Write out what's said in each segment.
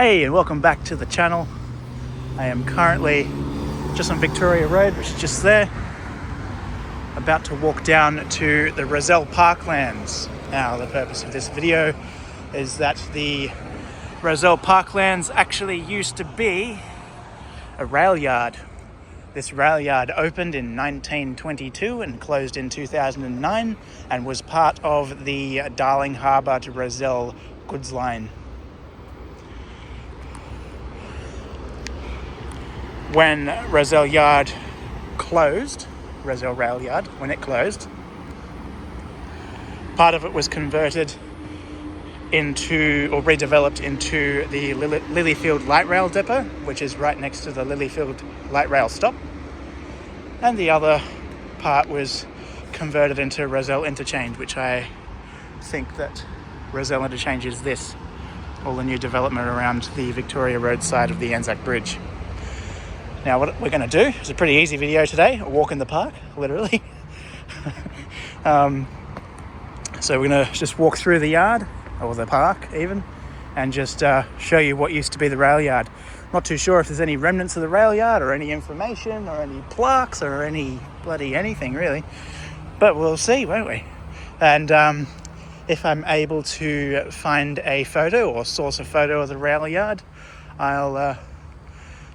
Hey, and welcome back to the channel. I am currently just on Victoria Road, which is just there, about to walk down to the Rozelle Parklands. Now, the purpose of this video is that the Rozelle Parklands actually used to be a rail yard. This rail yard opened in 1922 and closed in 2009 and was part of the Darling Harbour to Rozelle goods line. When Rozelle Yard closed, Rozelle Rail Yard, when it closed, part of it was converted into or redeveloped into the Lilyfield Light Rail Depot, which is right next to the Lilyfield Light Rail stop. And the other part was converted into Rozelle Interchange, which I think that Rozelle Interchange is this, all the new development around the Victoria Road side of the Anzac Bridge. Now, what we're going to do is a pretty easy video today, a walk in the park, literally. So we're going to just walk through the yard, or the park even, and just show you what used to be the rail yard. Not too sure if there's any remnants of the rail yard, or any information, or any plaques, or any bloody anything really. But we'll see, won't we? And if I'm able to find a photo or source a photo of the rail yard,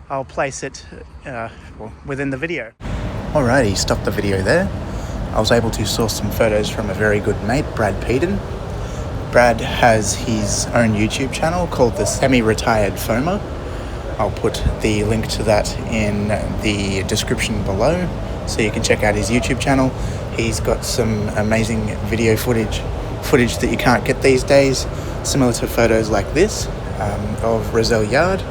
I'll place it within the video. Alrighty, stop the video there. I was able to source some photos from a very good mate, Brad Peden. Brad has his own YouTube channel called the Semi-Retired Foamer. I'll put the link to that in the description below so you can check out his YouTube channel. He's got some amazing video footage that you can't get these days, similar to photos like this of Rozelle Yard.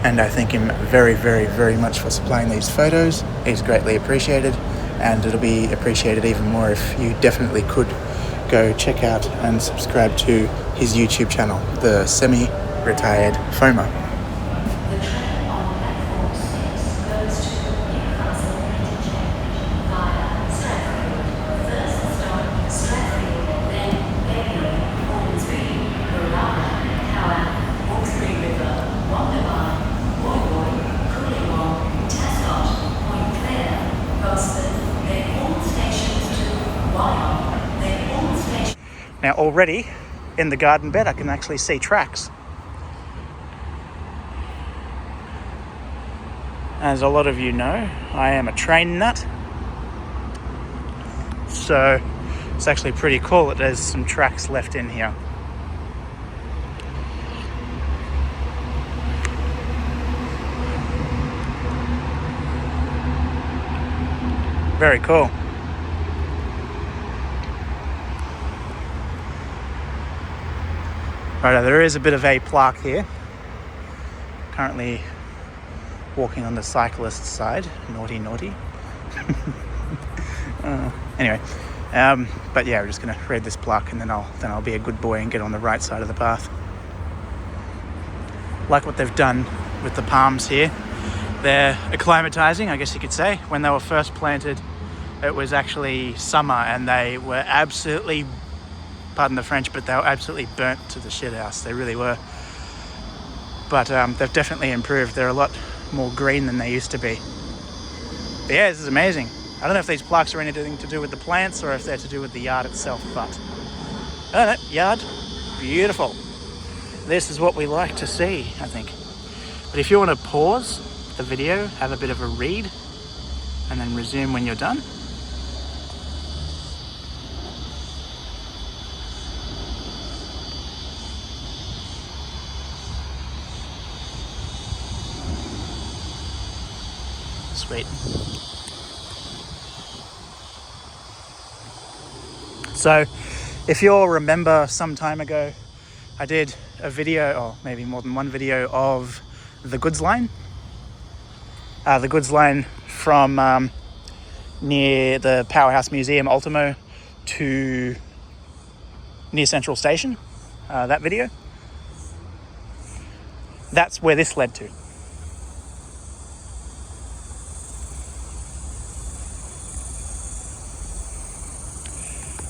And I thank him very, very, very much for supplying these photos. He's greatly appreciated, and it'll be appreciated even more if you definitely could go check out and subscribe to his YouTube channel, the Semi-Retired Foamer. Now already in the garden bed I can actually see tracks. As a lot of you know, I am a train nut. So it's actually pretty cool that there's some tracks left in here. Very cool. Right, there is a bit of a plaque here. Currently walking on the cyclist side. Naughty, naughty. Anyway, but yeah, we're just going to read this plaque, and then I'll be a good boy and get on the right side of the path. Like what they've done with the palms here. They're acclimatizing, I guess you could say. When they were first planted, it was actually summer, and they were absolutely, pardon the French, but they were absolutely burnt to the shithouse. They really were. But they've definitely improved. They're a lot more green than they used to be. But yeah, this is amazing. I don't know if these plaques are anything to do with the plants or if they're to do with the yard itself, but I don't know, yard, beautiful. This is what we like to see, I think. But if you want to pause the video, have a bit of a read, and then resume when you're done. Sweet. So, if you'll remember some time ago, I did a video, or maybe more than one video, of the goods line. The goods line from near the Powerhouse Museum, Ultimo, to near Central Station. That video. That's where this led to.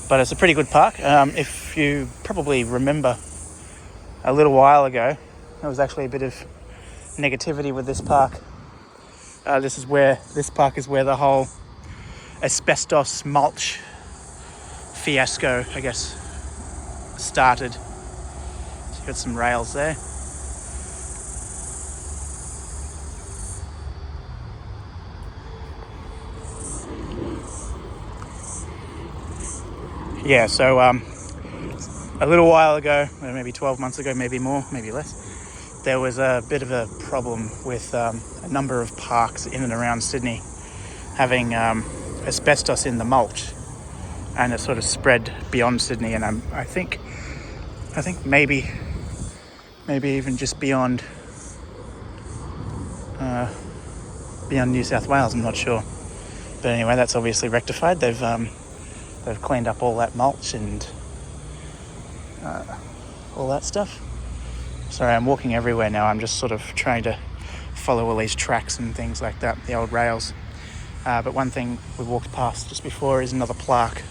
But it's a pretty good park. If you probably remember a little while ago, there was actually a bit of negativity with this park. This park is where the whole asbestos mulch fiasco, I guess, started. So you've got some rails there. Yeah, so a little while ago, maybe 12 months ago, maybe more, maybe less, there was a bit of a problem with a number of parks in and around Sydney having asbestos in the mulch, and it sort of spread beyond Sydney, and I think maybe even just beyond New South Wales. I'm not sure, but anyway, that's obviously rectified. They've cleaned up all that mulch and all that stuff. Sorry, I'm walking everywhere now. I'm just sort of trying to follow all these tracks and things like that, the old rails. But one thing we walked past just before is another plaque.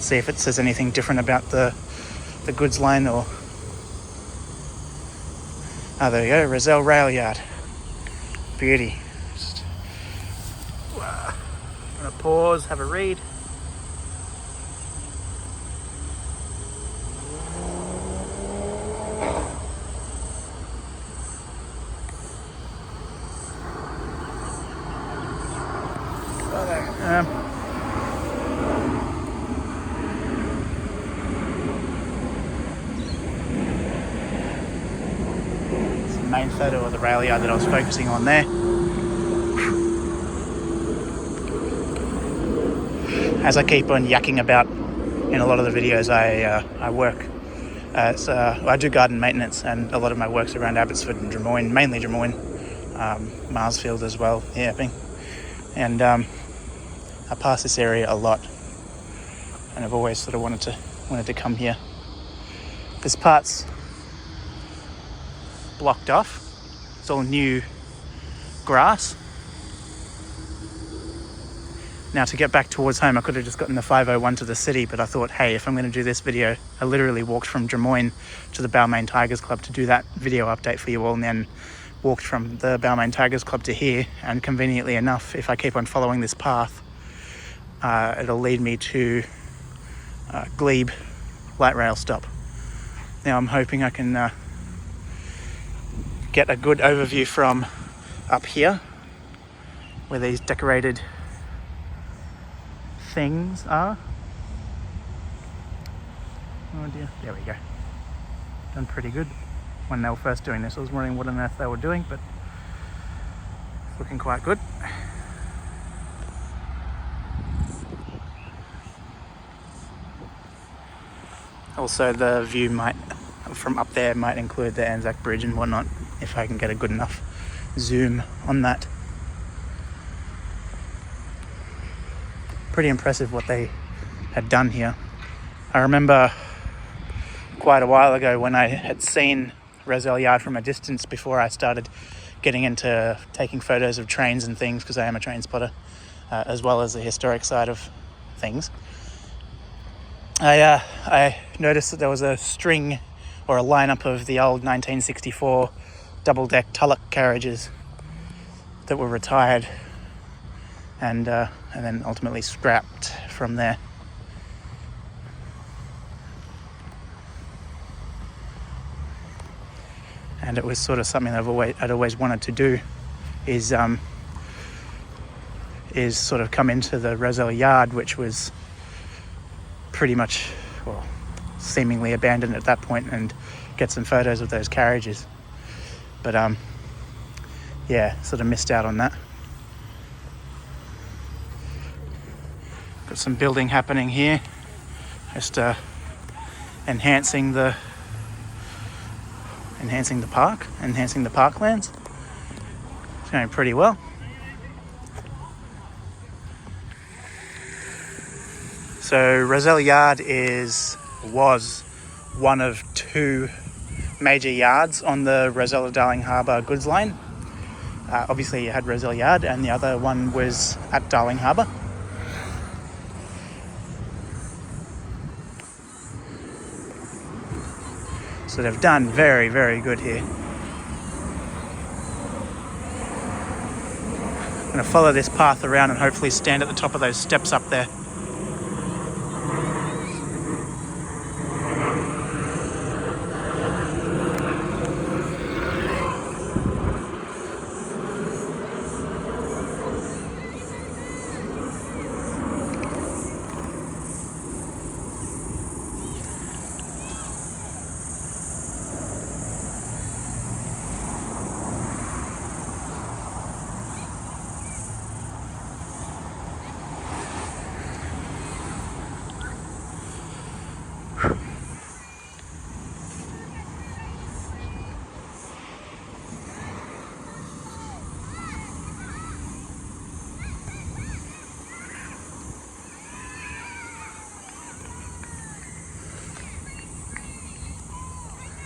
See if it says anything different about the goods line or... Oh, there you go, Rozelle Rail Yard. Beauty. Just I'm gonna pause, have a read. It's the main photo of the rail yard that I was focusing on there. As I keep on yakking about in a lot of the videos, I work. I do garden maintenance, and a lot of my work's around Abbotsford and Drummoyne, mainly Drummoyne, Marsfield as well, Epping. And I pass this area a lot, and I've always sort of wanted to come here. This part's blocked off. It's all new grass. Now, to get back towards home, I could have just gotten the 501 to the city, but I thought, hey, if I'm going to do this video, I literally walked from Drummoyne to the Balmain Tigers Club to do that video update for you all, and then walked from the Balmain Tigers Club to here, and conveniently enough, if I keep on following this path, it'll lead me to Glebe light rail stop. Now I'm hoping I can get a good overview from up here, where these decorated things are. Oh dear, there we go. Done pretty good. When they were first doing this, I was wondering what on earth they were doing, but it's looking quite good. Also, the view from up there might include the Anzac Bridge and whatnot, if I can get a good enough zoom on that. Pretty impressive what they had done here. I remember quite a while ago when I had seen Rozelle Yard from a distance before I started getting into taking photos of trains and things, because I am a train spotter, as well as the historic side of things. I noticed that there was a string or a lineup of the old 1964 double-deck tulloch carriages that were retired and then ultimately scrapped from there. And it was sort of something I'd always wanted to do, is sort of come into the Rozelle Yard, which was pretty much, well, seemingly abandoned at that point, and get some photos of those carriages. But yeah, sort of missed out on that. Got some building happening here, just enhancing the park, enhancing the Parklands. It's going pretty well. So Rozelle Yard was one of two major yards on the Rozelle Darling Harbour goods line. Obviously you had Rozelle Yard, and the other one was at Darling Harbour. So they've done very, very good here. going to follow this path around and hopefully stand at the top of those steps up there.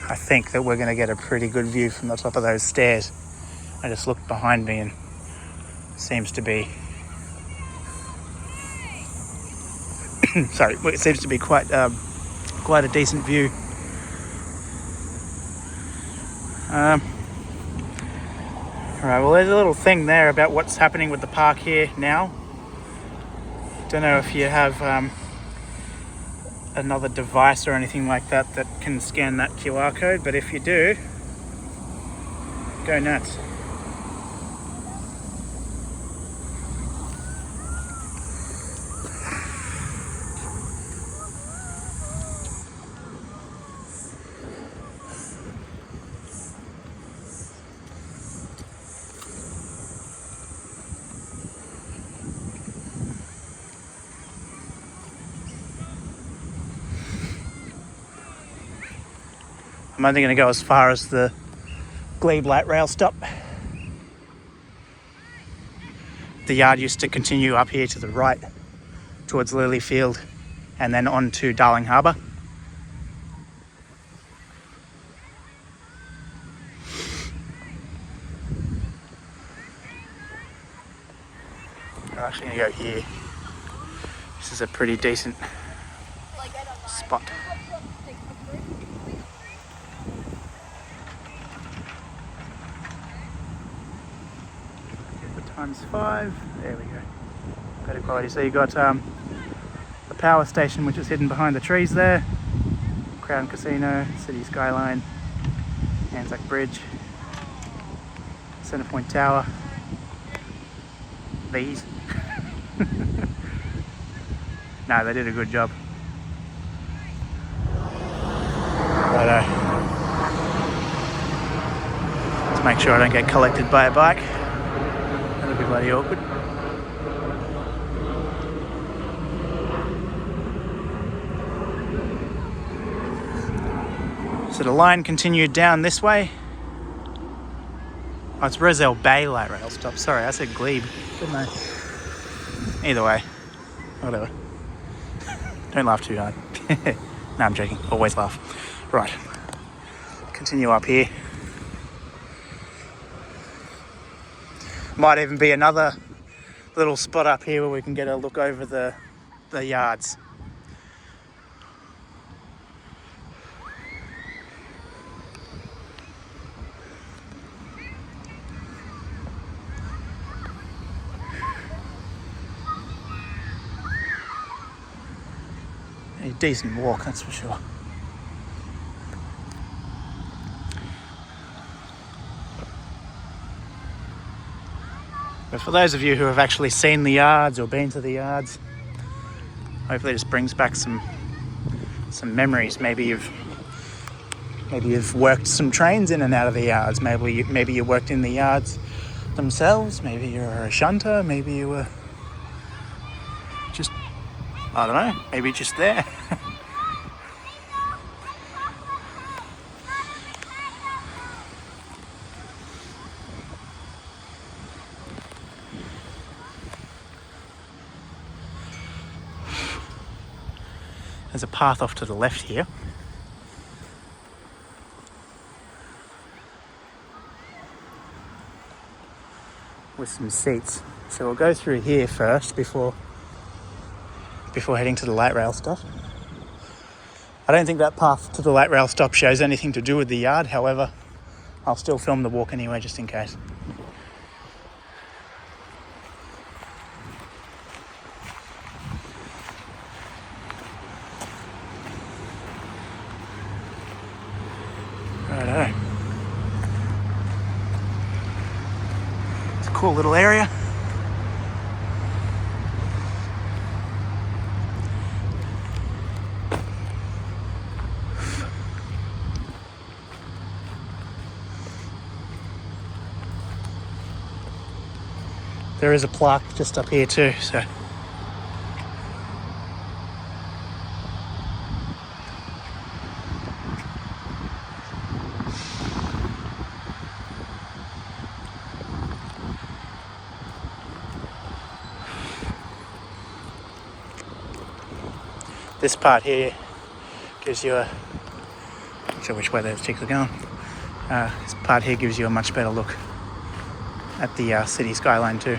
I think that we're going to get a pretty good view from the top of those stairs. I just looked behind me and seems to be sorry, it seems to be quite a decent view. Alright, well, there's a little thing there about what's happening with the park here now. Don't know if you have another device or anything like that can scan that QR code, but if you do, go nuts. I'm only going to go as far as the Glebe light rail stop. The yard used to continue up here to the right towards Lilyfield and then on to Darling Harbour. I'm actually going to go here. This is a pretty decent spot. ×5, there we go, better quality. So you got the power station, which is hidden behind the trees there, Crown Casino, City Skyline, Anzac Bridge, Centrepoint Tower, these. No, they did a good job. Righto. Let's make sure I don't get collected by a bike. That'll be bloody awkward. So the line continued down this way. Oh, it's Rozelle Bay light rail stop. Sorry, I said Glebe, didn't I? Either way, whatever. Don't laugh too hard. No, I'm joking. Always laugh. Right. Continue up here. Might even be another little spot up here where we can get a look over the yards. A decent walk, that's for sure. But for those of you who have actually seen the yards or been to the yards, hopefully this brings back some memories. Maybe you've worked some trains in and out of the yards. Maybe you worked in the yards themselves. Maybe you're a shunter. Maybe you were just, I don't know, maybe just there. There's a path off to the left here. With some seats. So we'll go through here first before heading to the light rail stop. I don't think that path to the light rail stop shows anything to do with the yard. However, I'll still film the walk anyway, just in case. Righto. It's a cool little area. There is a plaque just up here too, so. This part here gives you a, not sure which way those chicks are going. This part here gives you a much better look at the city skyline too.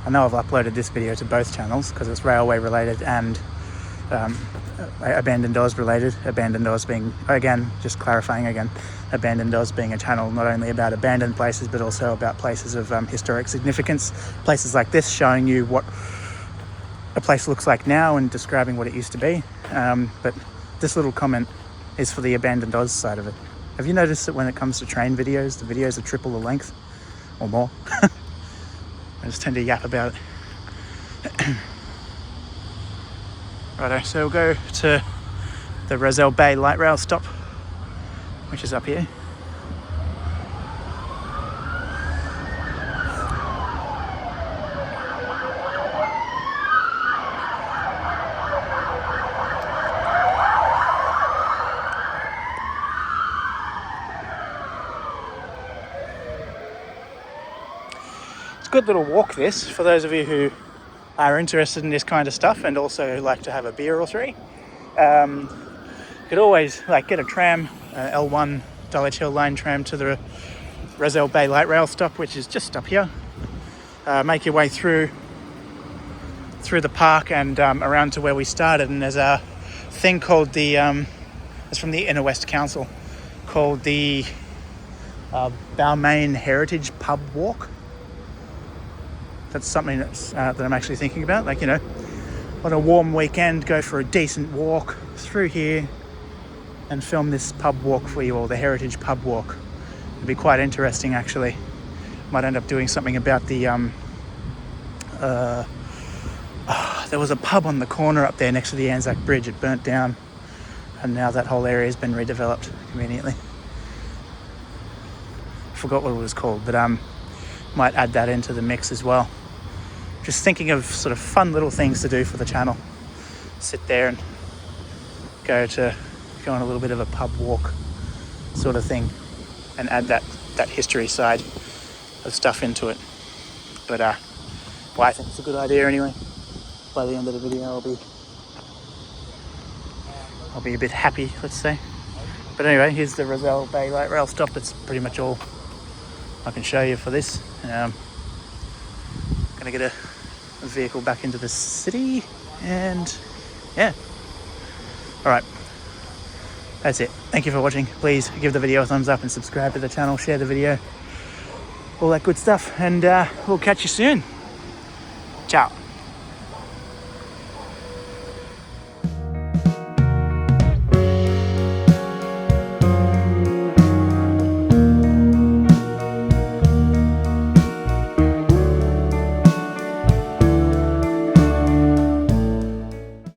I know I've uploaded this video to both channels because it's railway related and Abandoned Oz related. Abandoned Oz being, again, just clarifying again, Abandoned Oz being a channel not only about abandoned places but also about places of historic significance. Places like this showing you what a place looks like now and describing what it used to be. But this little comment is for the Abandoned Oz side of it. Have you noticed that when it comes to train videos, the videos are triple the length or more? I just tend to yap about it. Righto, so we'll go to the Rozelle Bay light rail stop, which is up here. It's a good little walk this, for those of you who are interested in this kind of stuff and also like to have a beer or three. Could always get a tram, L1 Dulwich Hill Line tram to the Rozelle Bay light rail stop, which is just up here. Make your way through the park and around to where we started, and there's a thing called the it's from the Inner West Council, called the Balmain Heritage Pub Walk. That's something that's, that I'm actually thinking about. On a warm weekend, go for a decent walk through here and film this pub walk for you, or the Heritage Pub Walk. It'd be quite interesting, actually. Might end up doing something about the... there was a pub on the corner up there next to the Anzac Bridge. It burnt down, and now that whole area has been redeveloped conveniently. Forgot what it was called, but might add that into the mix as well. Just thinking of sort of fun little things to do for the channel. Sit there and go on a little bit of a pub walk sort of thing, and add that history side of stuff into it. But I think it's a good idea anyway. By the end of the video I'll be a bit happy, let's say. But anyway, here's the Rozelle Bay light rail stop. That's pretty much all I can show you for this. Gonna get a vehicle back into the city, and yeah. Alright, that's it. Thank you for watching. Please give the video a thumbs up and subscribe to the channel, share the video, all that good stuff, and we'll catch you soon. Ciao.